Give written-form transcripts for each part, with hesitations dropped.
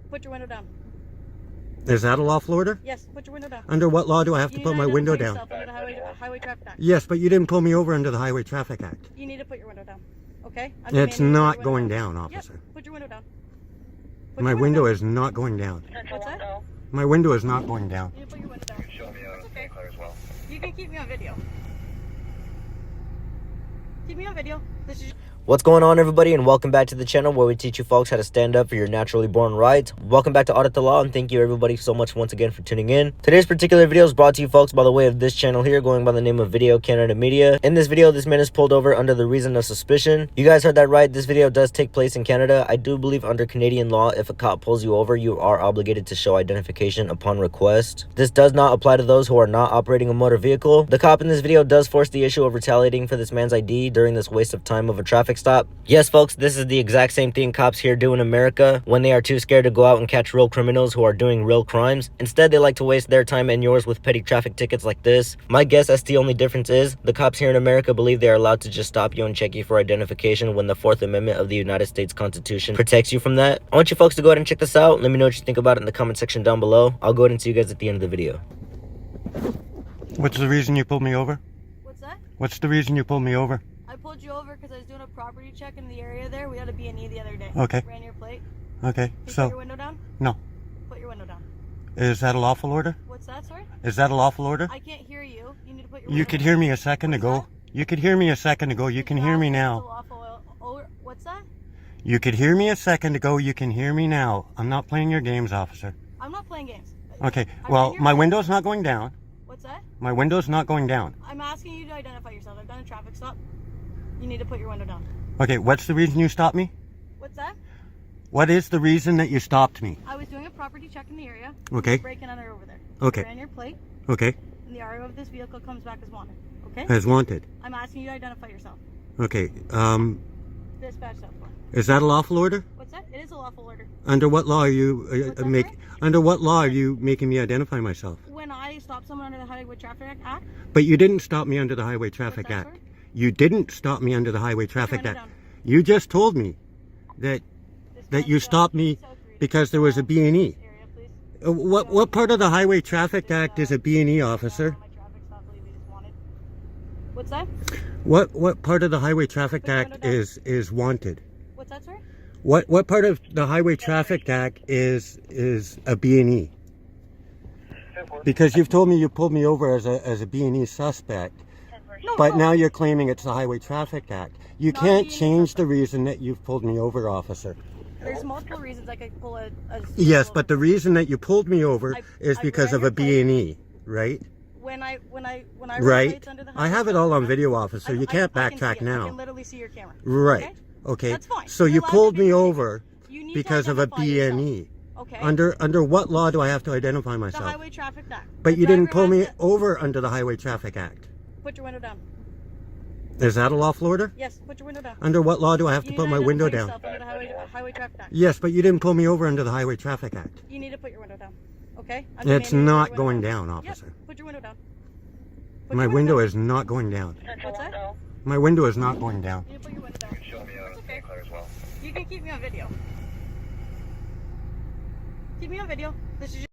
Put your window down. Is that a lawful order? Yes, put your window down. Under what law do I have to You put need my to window identify down? yourself under the Highway Traffic Act. Yes, but you didn't pull me over under the Highway Traffic Act. You need to put your window down. Okay? It's not going down, officer. Yep, put your window down. My window is not going down. What's that? My window is not going down. You need to put your window down. Show me That's okay. as well. You can keep me on video. Keep me on video. This is What's going on, everybody, and welcome back to the channel where we teach you folks how to stand up for your naturally born rights. Welcome back to Audit the Law, and thank you everybody so much once again for tuning in. Today's particular video is brought to you folks by the way of this channel here, going by the name of Video Canada Media. In this video, this man is pulled over under the reason of suspicion. You guys heard that right. This video does take place in Canada. I do believe under Canadian law, if a cop pulls you over, you are obligated to show identification upon request. This does not apply to those who are not operating a motor vehicle. The cop in this video does force the issue of retaliating for this man's ID during this waste of time of a traffic stop. Yes, folks, this is the exact same thing cops here do in America when they are too scared to go out and catch real criminals who are doing real crimes. Instead, they like to waste their time and yours with petty traffic tickets like this. My guess as the only difference is the cops here in America believe they are allowed to just stop you and check you for identification when the 4th Amendment of the United States Constitution protects you from that. I want you folks to go ahead and check this out. Let me know what you think about it in the comment section down below. I'll go ahead and see you guys at the end of the video. What's the reason you pulled me over? What's that? What's the reason you pulled me over? I pulled you over because I was doing a property check in the area there. We had a B&E the other day. Okay. Ran your plate. Okay, Can you so... put your window down? No. Put your window down. Is that a lawful order? What's that, sorry? Is that a lawful order? I can't hear you. You need to put your You window could down. hear me a second ago. You could hear me a second ago. You can hear me now. What's that? You could hear me a second ago. You can hear me now. I'm not playing your games, officer. I'm not playing games. Okay, I well, ran your my plate. window's not going down. What's that? My window's not going down. I'm asking you to identify yourself. I've done a traffic stop. You need to put your window down. Okay, what's the reason you stopped me? What's that? What is the reason that you stopped me? I was doing a property check in the area. Okay. Breaking under over there. Okay. Ran your plate, Okay, and the RO of this vehicle comes back as wanted. Okay? as wanted. I'm asking you to identify yourself. Okay, Dispatch that form. is that a lawful order? What's that? It is a lawful order. Under what law are you What's that, sorry? under what law are you making me identify myself? When I stop someone under the Highway Traffic Act, But you didn't stop me under the Highway Traffic that, Act. sorry? You didn't stop me under the Highway Traffic window Act. down. You just told me that you stopped me because there was a B&E. area, please. What part of the Highway Traffic Act is a B&E, officer? My traffic stop, I believe we just wanted. What's that? What part of the Highway Traffic Put your Act window down. is wanted? What's that, sir? What part of the Highway Traffic Act is a B&E? Because you've told me you pulled me over as a B&E suspect, No, but no. now you're claiming it's the Highway Traffic Act. You Not can't B&E change the reason that you've pulled me over, officer. There's multiple reasons I could pull a Yes, but the reason that you pulled me over is I because ran of your a B&E, right? when I run Right. plates under the I Highway have it all on Traffic video, Act, officer. You I can't can see backtrack it. I now. can literally see your camera. Right. Okay? Okay. That's fine. So You're you allowed to pulled be me rude. over You need because to of a identify yourself. B&E. Okay. Under what law do I have to identify the myself? Highway Traffic Act. But The you didn't driver pull me has to- over under the Highway Traffic Act. Put your window down. Is that a lawful order? Yes, put your window down. Under what law do I have to You put need my identify window down? yourself under the Highway Traffic Act. Yes, but you didn't pull me over under the Highway Traffic Act. You need to put your window down. Okay? I'm It's demanding you put your not window going down, officer. Yep, put your window down. Put My your window down. is not going down. What's that? My window is not going down. You need to put your window down. Show me That's okay. as well. You can keep me on video. Keep me on video. This is just...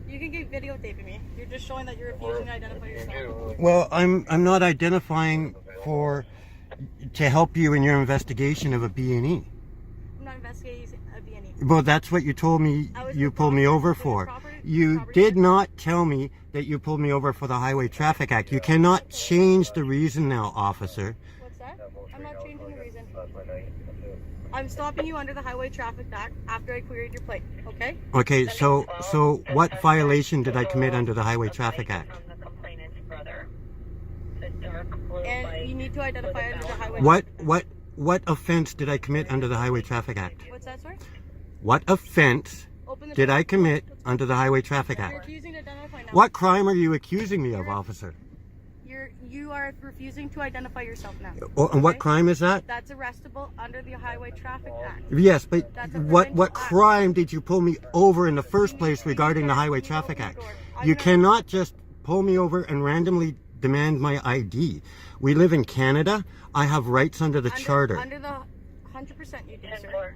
You can keep videotaping me. You're just showing that you're refusing to identify yourself. Well, I'm not identifying to help you in your investigation of a B&E. I'm not investigating a B&E. Well, that's what you told me I was you pulled me over for. You did not tell me that you pulled me over for the Highway Traffic Act. You cannot change the reason now, officer. What's that? I'm not changing the reason. I'm stopping you under the Highway Traffic Act after I queried your plate, okay? Okay, so what violation did I commit under the Highway Traffic Act? And you need to identify under the Highway What offense did I commit under the Highway Traffic Act? What's that, sir? What offense Open the did door. I commit under the Highway Traffic You're Act? refusing to identify now. What crime are you accusing me of, officer? You are refusing to identify yourself now. Oh, and what Okay? crime is that? That's arrestable under the Highway Traffic Act. Yes, but That's a what provincial act. crime did you pull me over in the first place regarding the Highway Traffic Act? You cannot just pull me over and randomly demand my ID. We live in Canada. I have rights under the Charter. Under the 100% you do, sir.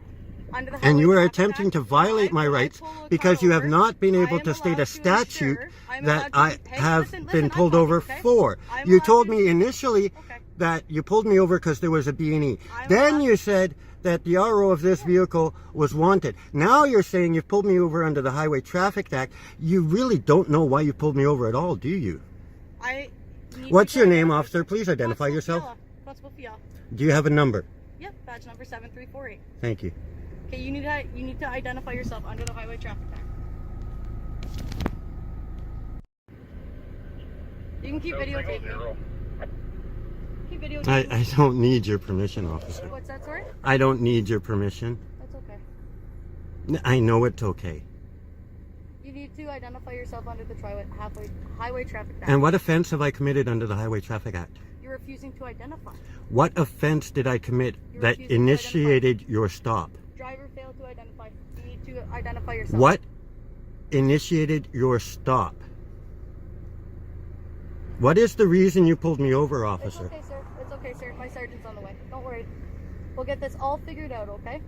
under the And you Highway are Traffic attempting Act, to violate my when I rights pull a because car you have over, not been I able am to state allowed a statute ensure- I'm that allowed I to- hey, have listen, been I'm pulled talking, over okay? for. I'm You allowed told to- me initially Okay. that you pulled me over because there was a B&E. I'm Then allowed- you said that the RO of this vehicle was wanted. Now you're saying you've pulled me over under the Highway Traffic Act. You really don't know why you pulled me over at all, do you? I need What's to your tell name, you- officer? Please identify yourself. Constable Fiala. Do you have a number? Yep, badge number 7348. Thank you. Okay, you need to identify yourself under the Highway Traffic Act. You can keep videotaping. Keep videotaping. I don't need your permission, officer. What's that, sorry? I don't need your permission. That's okay. I know it's okay. You need to identify yourself under the Highway Traffic Act. And what offense have I committed under the Highway Traffic Act? You're refusing to identify. What offense did I commit You're that refusing to initiated your stop? Driver failed to identify. You need to identify yourself. What initiated your stop? What is the reason you pulled me over, It's officer? okay, sir. It's okay, sir. My sergeant's on the way. Don't worry. We'll get this all figured out, okay?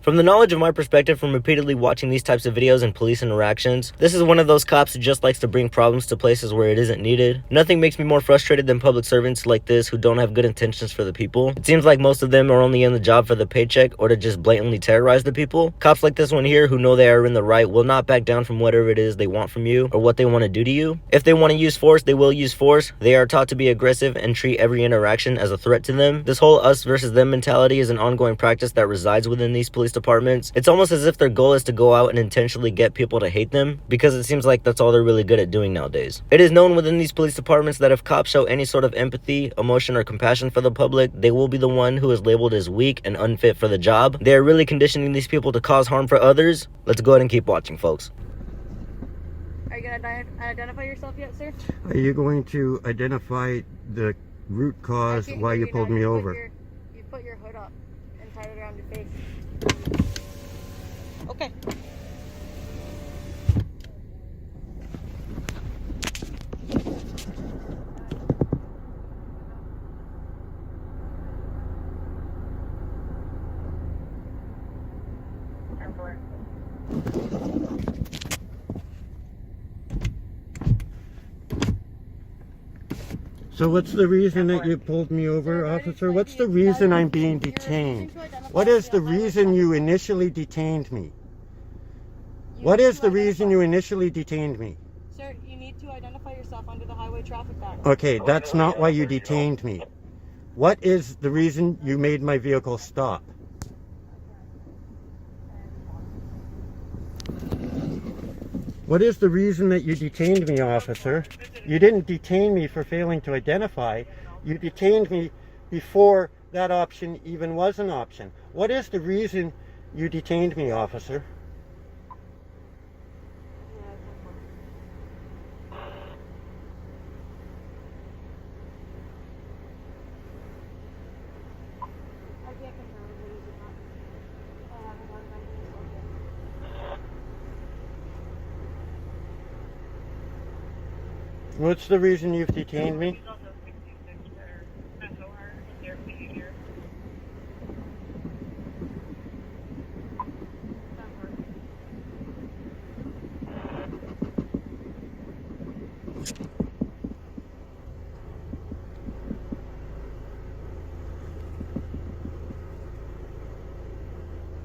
From the knowledge of my perspective from repeatedly watching these types of videos and police interactions, this is one of those cops who just likes to bring problems to places where it isn't needed. Nothing makes me more frustrated than public servants like this who don't have good intentions for the people. It seems like most of them are only in the job for the paycheck or to just blatantly terrorize the people. Cops like this one here who know they are in the right will not back down from whatever it is they want from you or what they want to do to you. If they want to use force, they will use force. They are taught to be aggressive and treat every interaction as a threat to them. This whole us versus them mentality is an ongoing practice that resides within these police departments. It's almost as if their goal is to go out and intentionally get people to hate them, because it seems like that's all they're really good at doing nowadays. It is known within these police departments that if cops show any sort of empathy, emotion, or compassion for the public, they will be the one who is labeled as weak and unfit for the job. They are really conditioning these people to cause harm for others. Let's go ahead and keep watching, folks. Are you going to identify yourself yet, sir? Are you going to identify the root cause I can't why hear you pulled now. me You put over? You put your hood up and tied it around your face. Okay. So what's the reason that you pulled me over, officer? What's the reason I'm being detained? What is the reason you initially detained me? What is the reason you initially detained me? Sir, you need to identify yourself under the Highway Traffic Act. Okay, that's not why you detained me. What is the reason you made my vehicle stop? What is the reason that you detained me, officer? You didn't detain me for failing to identify. You detained me before that option even was an option. What is the reason you detained me, officer? What's the reason you've detained me?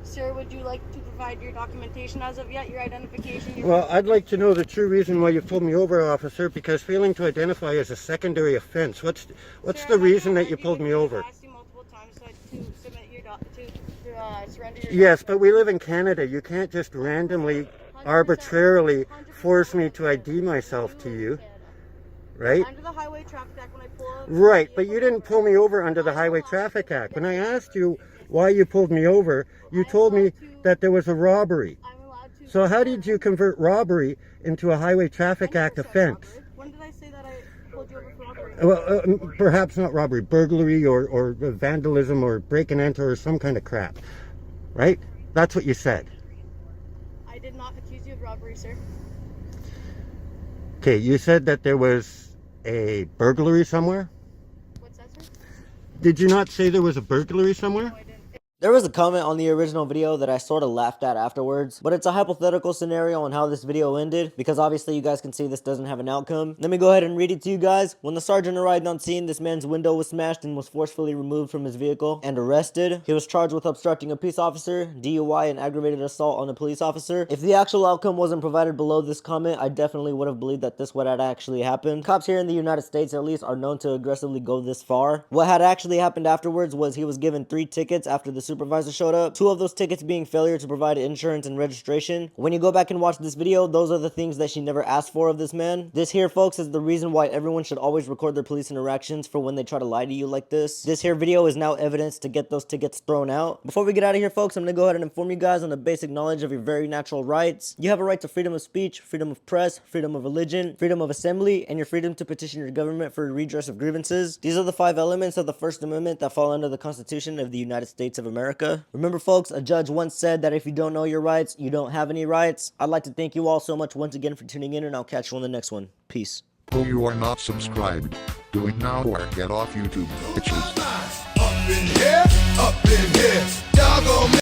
Sir, would you like to provide your documentation as of yet, your identification? Well, I'd like to know the true reason why you pulled me over, officer, because failing to identify is a secondary offense. What's Sir, the reason that you pulled me over? I've asked you multiple times to submit your surrender your Yes, but we live in Canada. You can't just randomly, arbitrarily force me to ID myself to you, right? Under the Highway Traffic Act, when I pull up, Right, but you didn't pull me over under the Highway Traffic Act. When I asked you why you pulled me over, you told me that there was a robbery. I'm allowed to. So how did you convert robbery into a Highway Traffic Act offense? When did I say that I pulled you over for robbery? Well, perhaps not robbery, burglary or vandalism or break and enter or some kind of crap, right? That's what you said. I did not accuse you of robbery, sir. Okay, you said that there was a burglary somewhere? What's that, sir? Did you not say there was a burglary somewhere? No, I didn't. There was a comment on the original video that I sort of laughed at afterwards, but it's a hypothetical scenario on how this video ended, because obviously you guys can see this doesn't have an outcome. Let me go ahead and read it to you guys. When the sergeant arrived on scene, this man's window was smashed and was forcefully removed from his vehicle and arrested. He was charged with obstructing a peace officer, DUI, and aggravated assault on a police officer. If the actual outcome wasn't provided below this comment, I definitely would have believed that this would have actually happened. Cops here in the United States, at least, are known to aggressively go this far. What had actually happened afterwards was he was given 3 tickets after the supervisor showed up. 2 of those tickets being failure to provide insurance and registration. When you go back and watch this video, those are the things that she never asked for of this man. This here, folks, is the reason why everyone should always record their police interactions for when they try to lie to you like this. This here video is now evidence to get those tickets thrown out. Before we get out of here, folks, I'm gonna go ahead and inform you guys on the basic knowledge of your very natural rights. You have a right to freedom of speech, freedom of press, freedom of religion, freedom of assembly, and your freedom to petition your government for a redress of grievances. These are the 5 elements of the First Amendment that fall under the Constitution of the United States of America. Remember, folks, a judge once said that if you don't know your rights, you don't have any rights. I'd like to thank you all so much once again for tuning in, and I'll catch you on the next one. Peace. Oh, you are not subscribed. Do it now or get off YouTube, bitches. Up in here, y'all gon'